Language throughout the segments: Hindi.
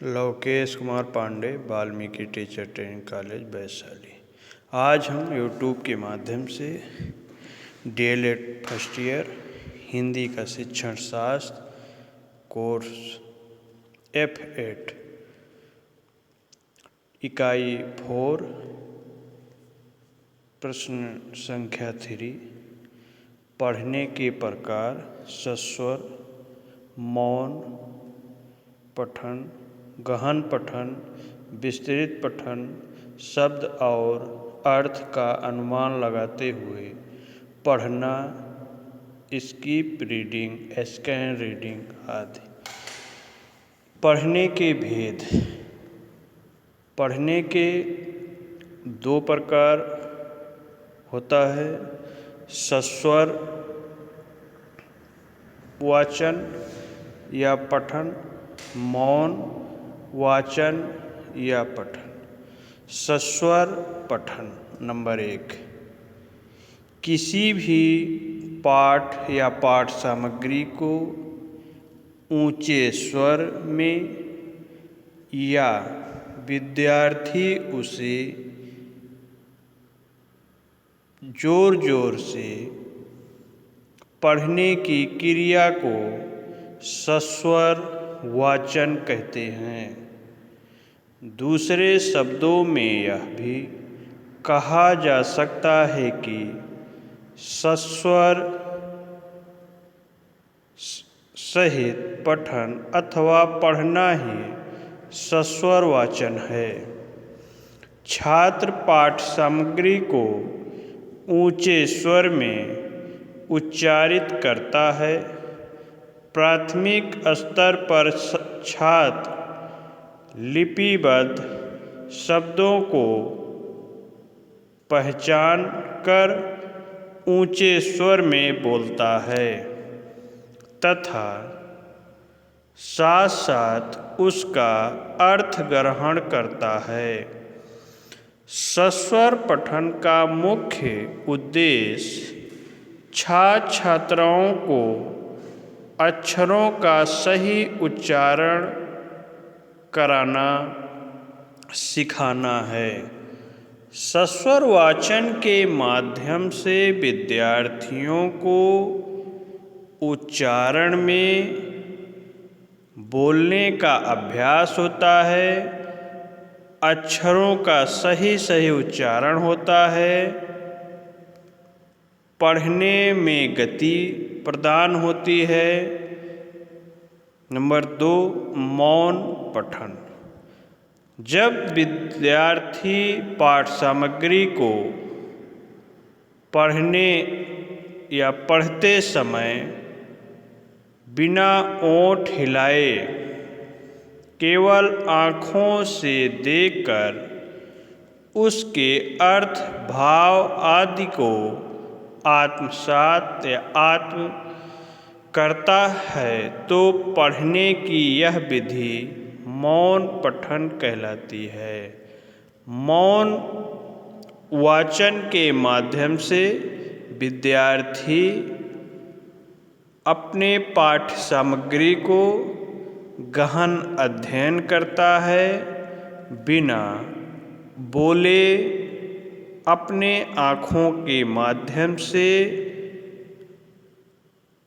Lavkesh Kumar Pandey, Valmiki teacher training college Vaishali. आज हम यूट्यूब के माध्यम से DL ED first year Hindi का शिक्षण शास्त्र कोर्स F8 इकाई 4 प्रश्न संख्या 3 पढ़ने के प्रकार सस्वर, मौन पठन, गहन पठन, विस्तृत पठन, शब्द और अर्थ का अनुमान लगाते हुए पढ़ना, स्किप रीडिंग, स्कैन रीडिंग आदि। पढ़ने के भेद। पढ़ने के दो प्रकार होता है, सस्वर वाचन या पठन, मौन वाचन या पठन। सस्वर पठन नंबर 1, किसी भी पाठ या पाठ सामग्री को ऊंचे स्वर में या विद्यार्थी उसे जोर जोर से पढ़ने की क्रिया को सस्वर वाचन कहते हैं। दूसरे शब्दों में यह भी कहा जा सकता है कि सस्वर सहित पठन अथवा पढ़ना ही सस्वर वाचन है। छात्र पाठ सामग्री को ऊंचे स्वर में उच्चारित करता है। प्राथमिक स्तर पर छात्र लिपिबद्ध शब्दों को पहचान कर ऊंचे स्वर में बोलता है तथा साथ साथ उसका अर्थ ग्रहण करता है। सस्वर पठन का मुख्य उद्देश्य छात्र छात्राओं को अक्षरों का सही उच्चारण कराना सिखाना है। सस्वर वाचन के माध्यम से विद्यार्थियों को उच्चारण में बोलने का अभ्यास होता है, अक्षरों का सही उच्चारण होता है, पढ़ने में गति प्रदान होती है। नंबर 2, मौन पठन। जब विद्यार्थी पाठ सामग्री को पढ़ने या पढ़ते समय बिना ओंठ हिलाए केवल आँखों से देखकर उसके अर्थ, भाव आदि को आत्मसात या आत्म करता है तो पढ़ने की यह विधि मौन पठन कहलाती है। मौन वाचन के माध्यम से विद्यार्थी अपने पाठ सामग्री को गहन अध्ययन करता है, बिना बोले अपने आँखों के माध्यम से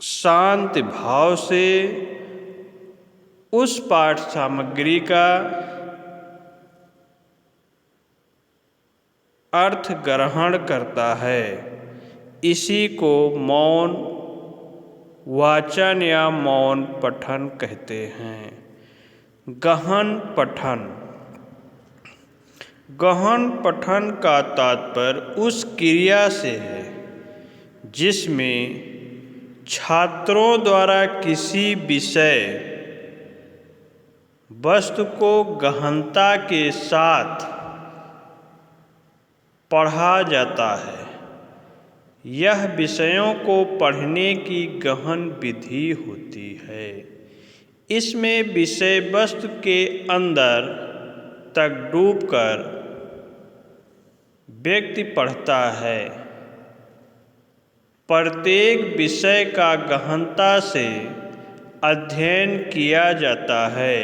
शांत भाव से उस पाठ सामग्री का अर्थ ग्रहण करता है। इसी को मौन वाचन या मौन पठन कहते हैं। गहन पठन। गहन पठन का तात्पर्य उस क्रिया से है जिसमें छात्रों द्वारा किसी विषय वस्तु को गहनता के साथ पढ़ा जाता है। यह विषयों को पढ़ने की गहन विधि होती है। इसमें विषय वस्तु के अंदर तक डूबकर व्यक्ति पढ़ता है। प्रत्येक विषय का गहनता से अध्ययन किया जाता है।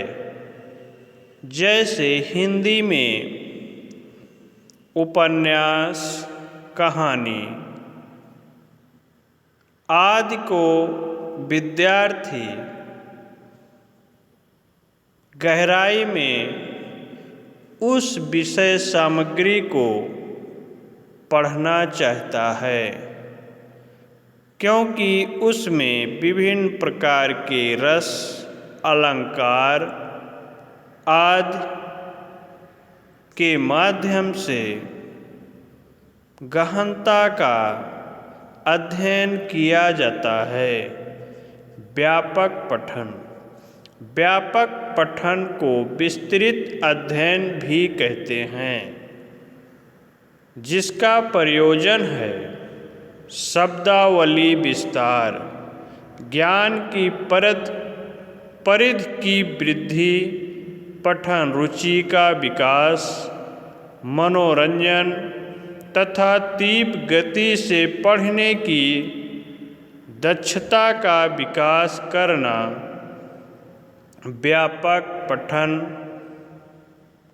जैसे हिंदी में उपन्यास, कहानी आदि को विद्यार्थी गहराई में उस विषय सामग्री को पढ़ना चाहता है, क्योंकि उसमें विभिन्न प्रकार के रस, अलंकार आदि के माध्यम से गहनता का अध्ययन किया जाता है। व्यापक पठन को विस्तृत अध्ययन भी कहते हैं, जिसका प्रयोजन है शब्दावली विस्तार, ज्ञान की परिधि की वृद्धि, पठन रुचि का विकास, मनोरंजन तथा तीव्र गति से पढ़ने की दक्षता का विकास करना व्यापक पठन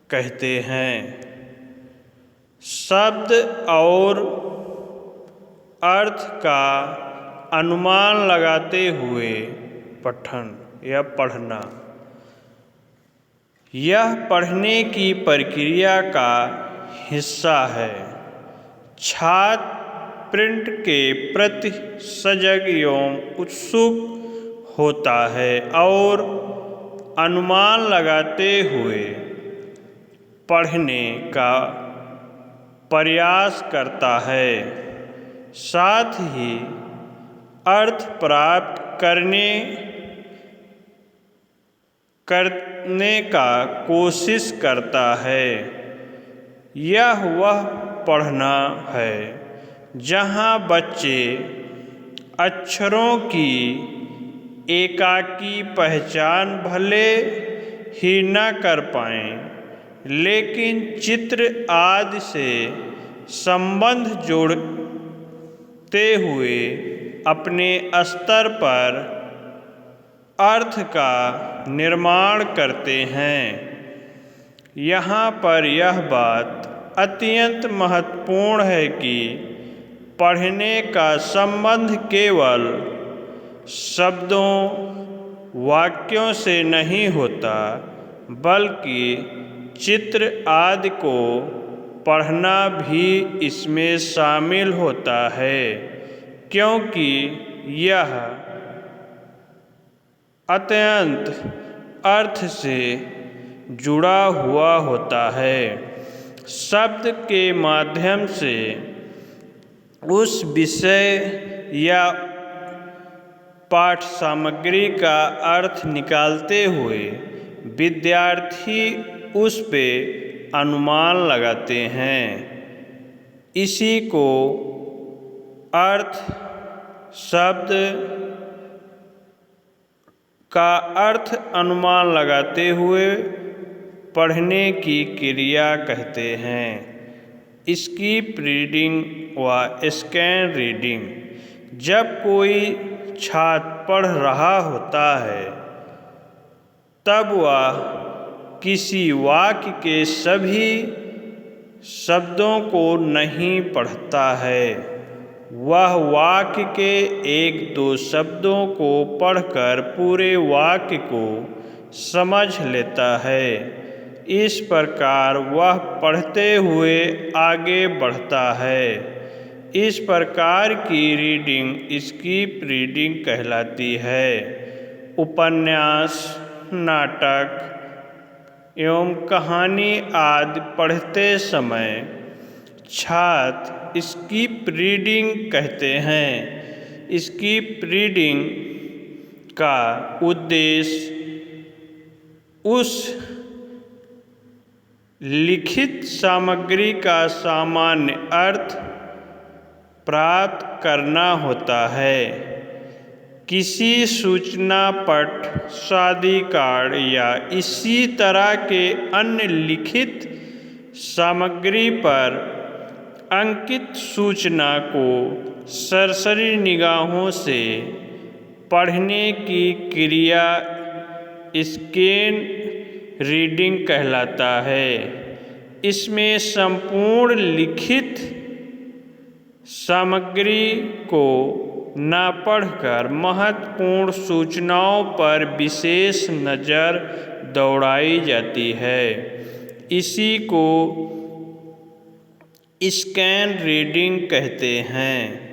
कहते हैं। शब्द और अर्थ का अनुमान लगाते हुए पठन या पढ़ना, यह पढ़ने की प्रक्रिया का हिस्सा है। छात्र प्रिंट के प्रति सजग एवं उत्सुक होता है और अनुमान लगाते हुए पढ़ने का प्रयास करता है। साथ ही अर्थ प्राप्त करने का कोशिश करता है। यह वह पढ़ना है जहाँ बच्चे अक्षरों की एकाकी पहचान भले ही न कर पाएं, लेकिन चित्र आदि से संबंध जोड़ते हुए अपने स्तर पर अर्थ का निर्माण करते हैं। यहाँ पर यह बात अत्यंत महत्वपूर्ण है कि पढ़ने का संबंध केवल शब्दों, वाक्यों से नहीं होता, बल्कि चित्र आदि को पढ़ना भी इसमें शामिल होता है, क्योंकि यह अत्यंत अर्थ से जुड़ा हुआ होता है। शब्द के माध्यम से उस विषय या पाठ सामग्री का अर्थ निकालते हुए विद्यार्थी उस पे अनुमान लगाते हैं। इसी को अर्थ शब्द का अर्थ अनुमान लगाते हुए पढ़ने की क्रिया कहते हैं। स्किप रीडिंग व स्कैन रीडिंग। जब कोई छात्र पढ़ रहा होता है तब वह किसी वाक्य के सभी शब्दों को नहीं पढ़ता है, वह वाक्य के एक दो शब्दों को पढ़कर पूरे वाक्य को समझ लेता है। इस प्रकार वह पढ़ते हुए आगे बढ़ता है। इस प्रकार की रीडिंग स्किप रीडिंग कहलाती है। उपन्यास, नाटक एवं कहानी आदि पढ़ते समय छात्र स्किप रीडिंग कहते हैं। स्किप रीडिंग का उद्देश्य उस लिखित सामग्री का सामान्य अर्थ प्राप्त करना होता है। किसी सूचना पट, शादी कार्ड या इसी तरह के अन्य लिखित सामग्री पर अंकित सूचना को सरसरी निगाहों से पढ़ने की क्रिया स्कैन रीडिंग कहलाता है। इसमें संपूर्ण लिखित सामग्री को न पढ़कर महत्वपूर्ण सूचनाओं पर विशेष नज़र दौड़ाई जाती है। इसी को स्कैन रीडिंग कहते हैं।